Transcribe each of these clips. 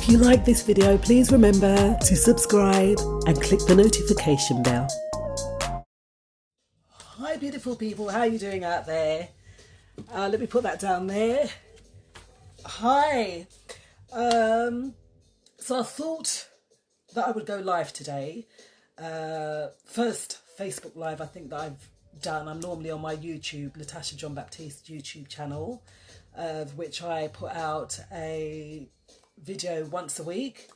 If you like this video, please remember to subscribe and click the notification bell. Hi beautiful people, how are you doing out there? Let me put that down there. Hi. So I thought that I would go live today. First Facebook live I think that I've done. I'm normally on my YouTube, NatashaJohn-Baptiste YouTube channel, of which I put out a video once a week.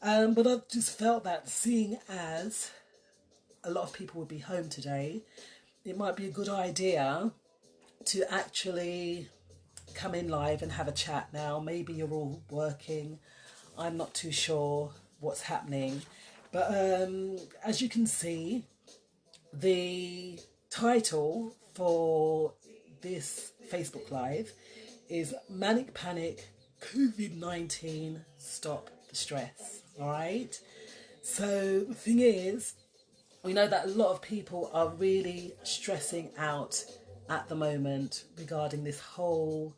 But I've just felt that seeing as a lot of people will be home today, it might be a good idea to actually come in live and have a chat now. Maybe you're all working. I'm not too sure what's happening. But as you can see, the title for this Facebook Live is Manic Panic COVID-19 Stop the Stress. All right. So the thing is, we know that a lot of people are really stressing out at the moment regarding this whole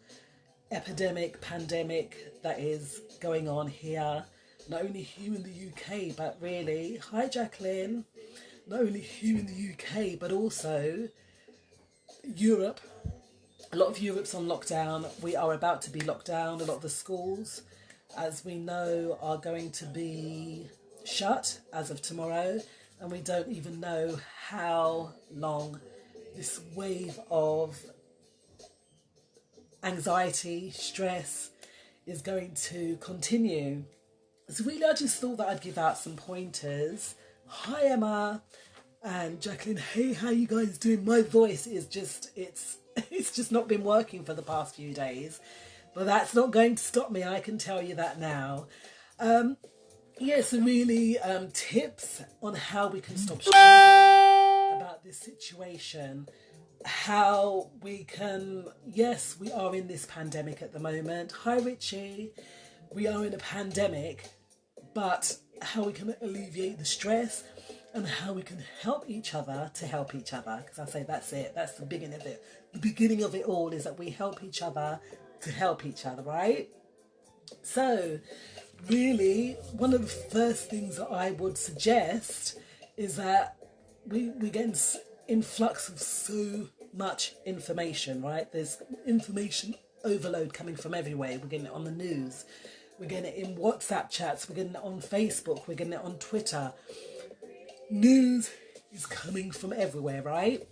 epidemic, pandemic that is going on here, not only here in the UK, but really, hi Jacqueline, not only here in the UK, but also Europe. A lot of Europe's on lockdown. We are about to be locked down. A lot of the schools, as we know, are going to be shut as of tomorrow, and we don't even know how long this wave of anxiety, stress is going to continue. So really I just thought that I'd give out some pointers. Hi Emma and Jacqueline, hey, how you guys doing? My voice is just, it's just not been working for the past few days, but that's not going to stop me, I can tell you that now. So really tips on how we can stop stressing about this situation, how we can, yes, we are in this pandemic at the moment. Hi Richie, we are in a pandemic, but how we can alleviate the stress and how we can help each other to help each other. Because I say that's it, that's the beginning of it. The beginning of it all is that we help each other to help each other, right? So really, one of the first things that I would suggest is that we get an influx of so much information, right? There's information overload coming from everywhere. We're getting it on the news, we're getting it in WhatsApp chats, we're getting it on Facebook, we're getting it on Twitter. News is coming from everywhere, right?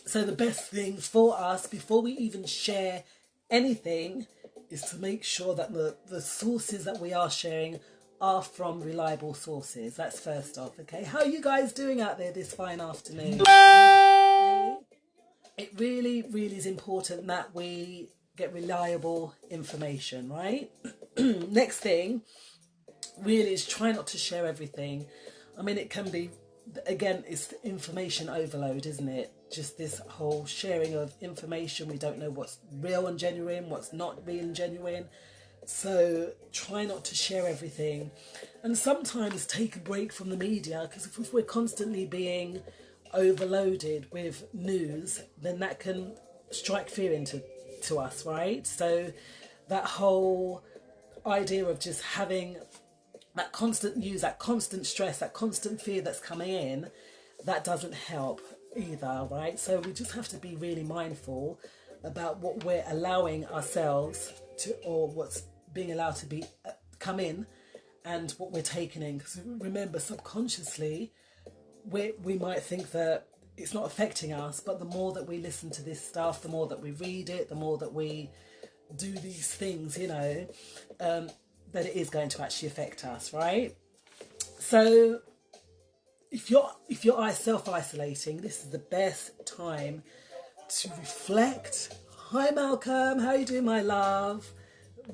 So the best thing for us before we even share anything is to make sure that the sources that we are sharing are from reliable sources. That's first off, okay? How are you guys doing out there this fine afternoon? Okay. It really, really is important that we get reliable information, right? Next thing really is try not to share everything. I mean, it can be, again, it's information overload, isn't it? Just this whole sharing of information. We don't know what's real and genuine, what's not real and genuine. So try not to share everything. And sometimes take a break from the media, because if we're constantly being overloaded with news, then that can strike fear into us, right? So that whole idea of just having that constant news, that constant stress, that constant fear that's coming in, that doesn't help either, right? So we just have to be really mindful about what we're allowing ourselves to, or what's being allowed to be come in, and what we're taking in. Because remember, subconsciously we might think that it's not affecting us, but the more that we listen to this stuff, the more that we read it, the more that we do these things, you know, that it is going to actually affect us, right? So if you're self-isolating, this is the best time to reflect. Hi Malcolm, how are you doing, my love?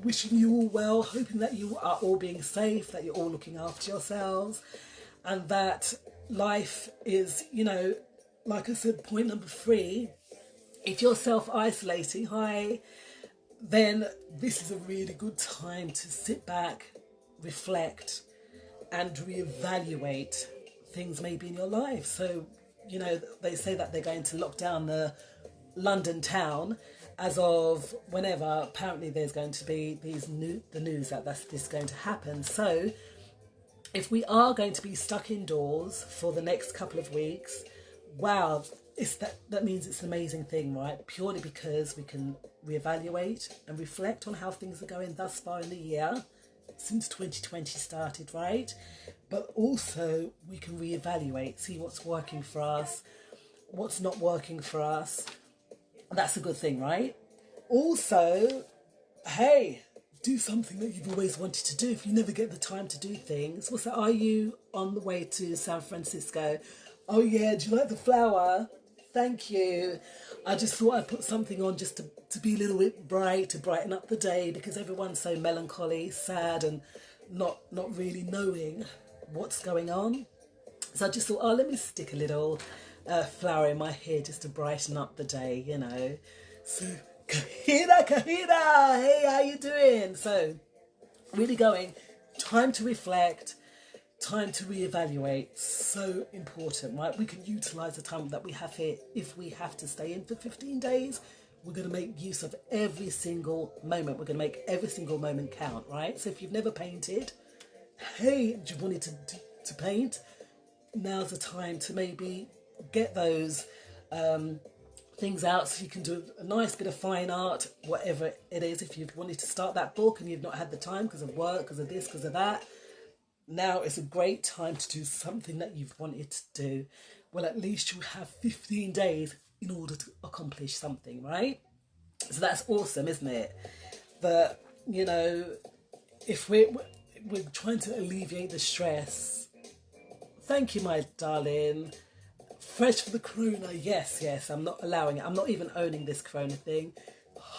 Wishing you all well, hoping that you are all being safe, that you're all looking after yourselves, and that life is, you know, like I said, point number 3, if you're self-isolating, hi, then this is a really good time to sit back, reflect, and reevaluate things maybe in your life. So, you know, they say that they're going to lock down the London town, as of whenever, apparently there's going to be the news that this is going to happen. So if we are going to be stuck indoors for the next couple of weeks, wow, that means it's an amazing thing, right? Purely because we can reevaluate and reflect on how things are going thus far in the year, since 2020 started, right? But also we can reevaluate, see what's working for us, what's not working for us. That's a good thing, right? Also, hey, do something that you've always wanted to do. If you never get the time to do things, what's that? Are you on the way to San Francisco? Oh yeah, do you like the flower? Thank you. I just thought I'd put something on just to be a little bit bright, to brighten up the day, because everyone's so melancholy, sad, and not really knowing what's going on. So I just thought, oh, let me stick a little flower in my hair just to brighten up the day, you know. So, Kahira, hey, how you doing? So, really going, time to reflect, time to reevaluate. So important, right? We can utilise the time that we have here. If we have to stay in for 15 days, we're going to make use of every single moment. We're going to make every single moment count, right? So if you've never painted, hey, you wanted to paint, now's the time to maybe get those things out so you can do a nice bit of fine art, whatever it is. If you've wanted to start that book and you've not had the time because of work, because of this, because of that, now is a great time to do something that you've wanted to do. Well, at least you have 15 days in order to accomplish something, right? So that's awesome, isn't it? That, you know, if we're trying to alleviate the stress. Thank you, my darling. Fresh for the corona, yes, I'm not allowing it. I'm not even owning this corona thing.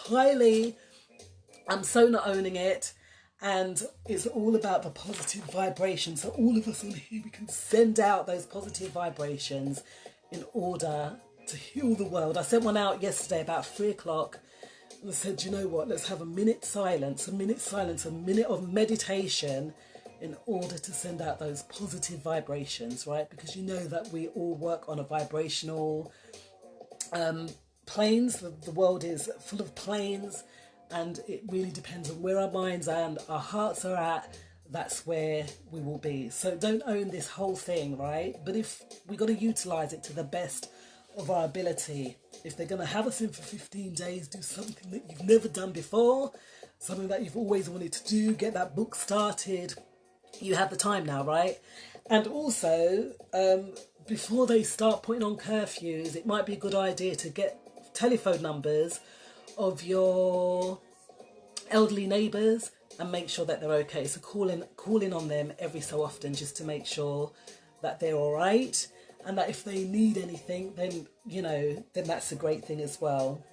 I'm so not owning it. And it's all about the positive vibrations. So all of us on here, we can send out those positive vibrations in order to heal the world. I sent one out yesterday about 3 o'clock. And I said, you know what, let's have a minute silence, a minute of meditation in order to send out those positive vibrations, right? Because you know that we all work on a vibrational planes. The world is full of planes, and it really depends on where our minds and our hearts are at. That's where we will be. So don't own this whole thing, right? But if we got to utilise it to the best of our ability. If they're going to have us in for 15 days, do something that you've never done before, something that you've always wanted to do, get that book started. You have the time now, right? And also, before they start putting on curfews, it might be a good idea to get telephone numbers of your elderly neighbours and make sure that they're okay. So call in on them every so often just to make sure that they're all right, and that if they need anything, then, you know, then that's a great thing as well.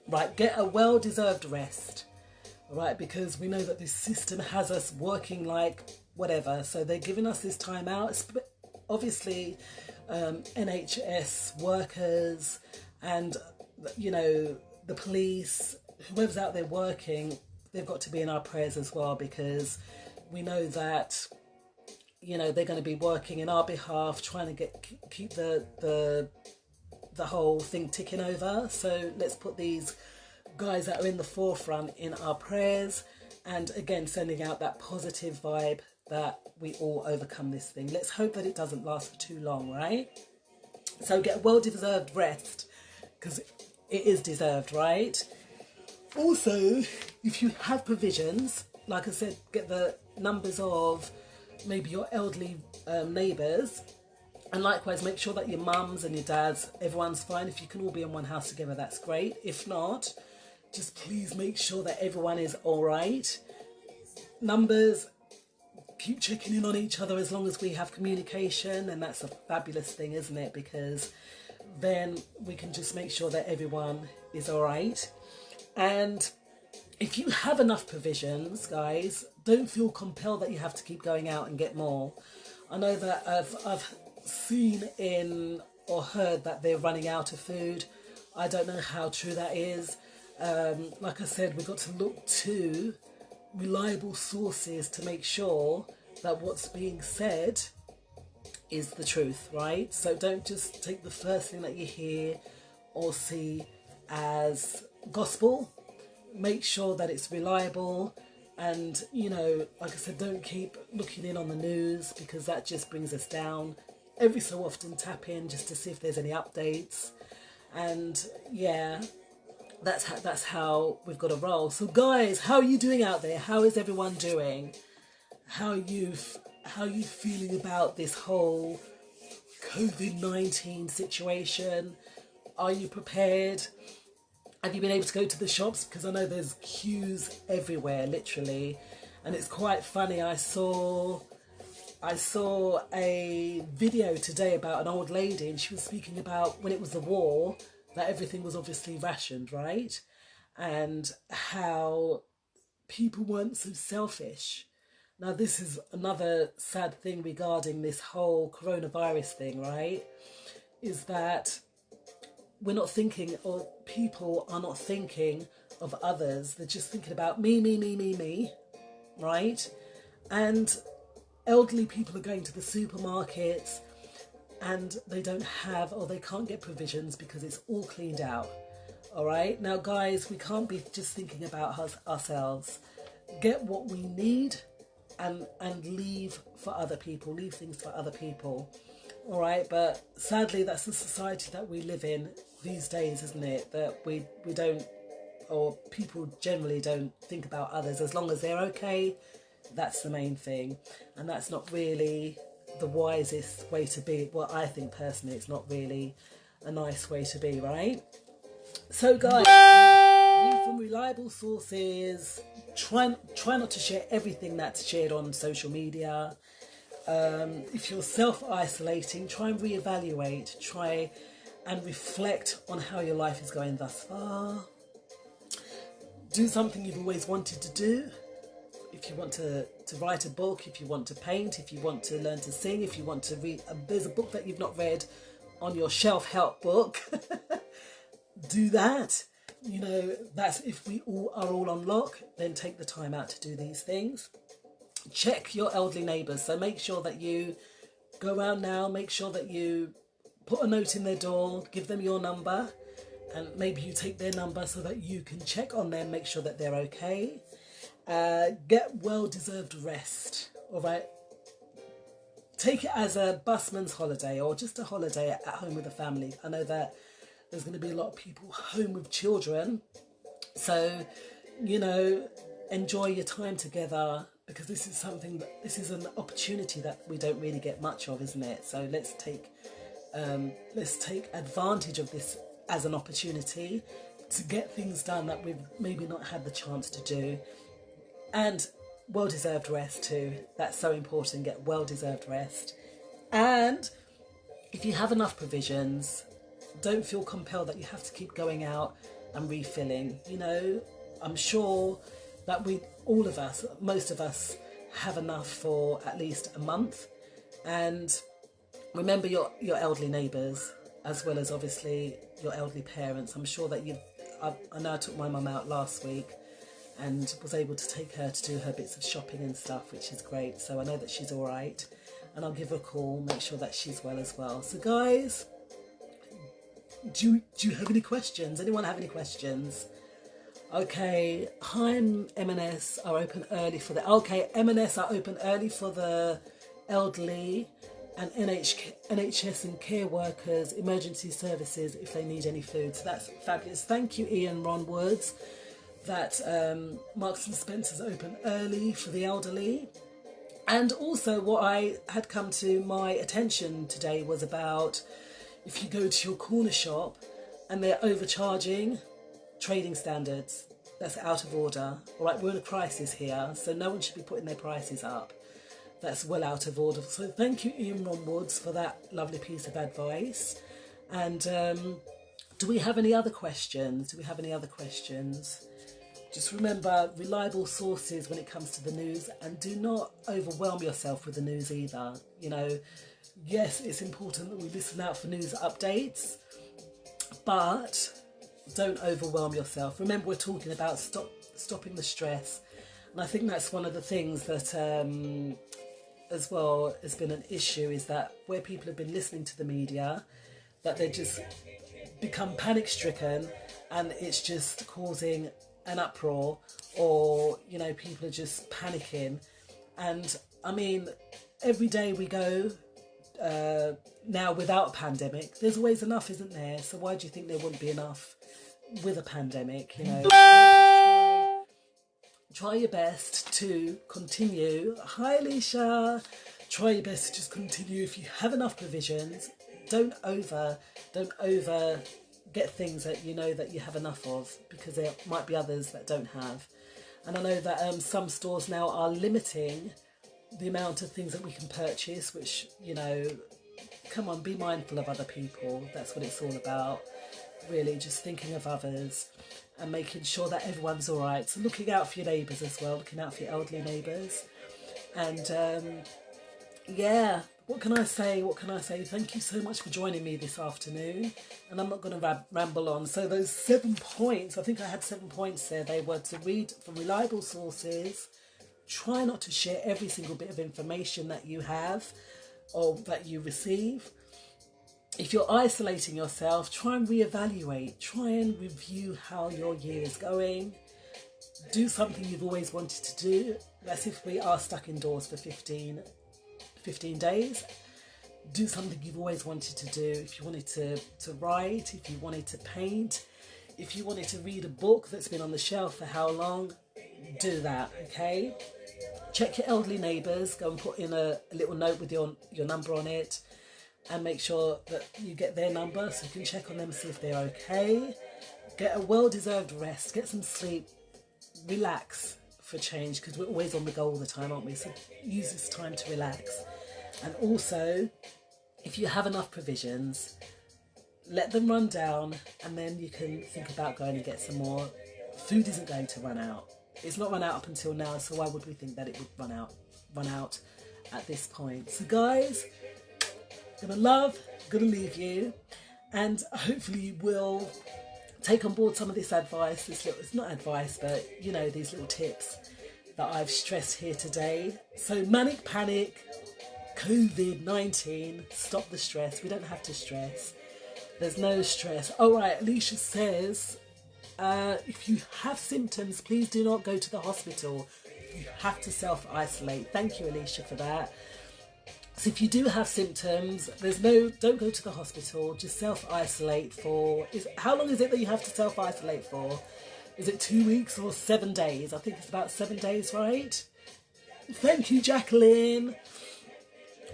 Right, get a well-deserved rest, right? Because we know that this system has us working like whatever. So they're giving us this time out. Obviously, NHS workers and, you know, the police, whoever's out there working, they've got to be in our prayers as well, because we know that, you know, they're going to be working in our behalf, trying to keep the whole thing ticking over. So let's put these guys that are in the forefront in our prayers, and again sending out that positive vibe that we all overcome this thing. Let's hope that it doesn't last for too long, right? So get well-deserved rest, because it is deserved, right? Also, if you have provisions, like I said, get the numbers of maybe your elderly neighbours, and likewise make sure that your mums and your dads, everyone's fine. If you can all be in one house together, that's great. If not, just please make sure that everyone is all right. Numbers, keep checking in on each other as long as we have communication, and that's a fabulous thing, isn't it? Because then we can just make sure that everyone is all right. And if you have enough provisions, guys, don't feel compelled that you have to keep going out and get more. I know that I've seen in or heard that they're running out of food. I don't know how true that is. Like I said, we've got to look to reliable sources to make sure that what's being said is the truth, right? So don't just take the first thing that you hear or see as gospel. Make sure that it's reliable, and you know, like I said, don't keep looking in on the news, because that just brings us down. Every so often tap in just to see if there's any updates, and yeah, that's how we've got to roll. So guys, how are you doing out there? How is everyone doing? How are you feeling about this whole COVID-19 situation? Are you prepared? Have you been able to go to the shops? Because I know there's queues everywhere, literally. And it's quite funny. I saw a video today about an old lady, and she was speaking about when it was the war, that everything was obviously rationed, right? And how people weren't so selfish. Now, this is another sad thing regarding this whole coronavirus thing, right? Is that we're not thinking, or people are not thinking of others. They're just thinking about me, right? And elderly people are going to the supermarkets and they don't have, or they can't get provisions because it's all cleaned out. All right. Now, guys, we can't be just thinking about ourselves. Get what we need and leave for other people, leave things for other people. All right. But sadly, that's the society that we live in these days, isn't it? That we don't, or people generally don't think about others. As long as they're okay, that's the main thing. And that's not really the wisest way to be. Well, I think personally it's not really a nice way to be, right? So guys, read from reliable sources. Try not to share everything that's shared on social media. If you're self-isolating, try and reevaluate. Try and reflect on how your life is going thus far. Do something you've always wanted to do. If you want to write a book, if you want to paint, if you want to learn to sing, if you want to read, there's a book that you've not read on your shelf help book, do that. You know, that's if we all are all on lock, then take the time out to do these things. Check your elderly neighbours. So make sure that you go around now, make sure that you put a note in their door, give them your number, and maybe you take their number so that you can check on them, make sure that they're okay. Get well-deserved rest, all right? Take it as a busman's holiday or just a holiday at home with the family. I know that there's going to be a lot of people home with children. So, you know, enjoy your time together, because this is an opportunity that we don't really get much of, isn't it? So let's take advantage of this as an opportunity to get things done that we've maybe not had the chance to do. And well-deserved rest too. That's so important. Get well-deserved rest. And if you have enough provisions, don't feel compelled that you have to keep going out and refilling. You know, I'm sure that most of us have enough for at least a month. And remember your elderly neighbours, as well as obviously your elderly parents. I'm sure that I know I took my mum out last week and was able to take her to do her bits of shopping and stuff, which is great. So I know that she's all right, and I'll give her a call, make sure that she's well as well. So guys, do you have any questions? Anyone have any questions? Okay, M&S are open early for M&S are open early for the elderly and NHS and care workers, emergency services if they need any food. So that's fabulous. Thank you, Ian Ron Woods. That Marks and Spencer's open early for the elderly. And also what I had come to my attention today was about if you go to your corner shop and they're overcharging, trading standards, that's out of order. All right, we're in a crisis here, so no one should be putting their prices up. That's well out of order. So thank you, Ian Ron Woods, for that lovely piece of advice. And do we have any other questions? Just remember, reliable sources when it comes to the news, and do not overwhelm yourself with the news either. You know, yes, it's important that we listen out for news updates, but don't overwhelm yourself. Remember, we're talking about stopping the stress. And I think that's one of the things that as well has been an issue, is that where people have been listening to the media, that they just become panic stricken and it's just causing an uproar, or, you know, people are just panicking. And I mean, every day we go now without a pandemic, there's always enough, isn't there? So why do you think there wouldn't be enough with a pandemic? You know, try your best to continue. Hi, Alicia. Try your best to just continue. If you have enough provisions, don't over get things that you know that you have enough of, because there might be others that don't have. And I know that some stores now are limiting the amount of things that we can purchase, which, you know, come on, be mindful of other people. That's what it's all about, really, just thinking of others and making sure that everyone's all right. So looking out for your neighbours as well, looking out for your elderly neighbours. And yeah, what can I say? Thank you so much for joining me this afternoon. And I'm not going to ramble on. So those 7 points, I think I had 7 points there. They were to read from reliable sources, try not to share every single bit of information that you have or that you receive. If you're isolating yourself, try and reevaluate, try and review how your year is going. Do something you've always wanted to do. That's if we are stuck indoors for 15 days. Do something you've always wanted to do. If you wanted to write, if you wanted to paint, if you wanted to read a book that's been on the shelf for how long, do that, okay? Check your elderly neighbours, go and put in a little note with your number on it, and make sure that you get their number so you can check on them, see if they're okay. Get a well-deserved rest, get some sleep, relax for change, because we're always on the go all the time, aren't we? So use this time to relax. And also, if you have enough provisions, let them run down, and then you can think about going and get some more. Food isn't going to run out. It's not run out up until now, so why would we think that it would run out at this point? So guys, gonna leave you, and hopefully you will take on board some of this advice, it's not advice, but you know, these little tips that I've stressed here today. So manic panic, COVID-19, stop the stress. We don't have to stress. There's no stress. All right, Alicia says, if you have symptoms, please do not go to the hospital. You have to self-isolate. Thank you, Alicia, for that. So if you do have symptoms, don't go to the hospital, just self-isolate for, how long is it that you have to self-isolate for? Is it 2 weeks or 7 days? I think it's about 7 days, right? Thank you, Jacqueline.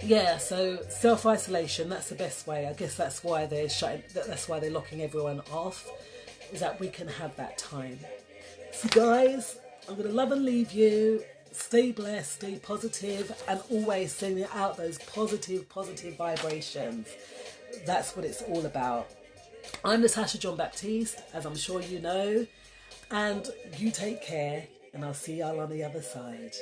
Yeah, so self-isolation, that's the best way. I guess that's why that's why they're locking everyone off, is that we can have that time. So guys, I'm going to love and leave you. Stay blessed, stay positive, and always sending out those positive vibrations. That's what it's all about. I'm NatashaJohn-Baptiste, as I'm sure you know, and you take care, and I'll see y'all on the other side.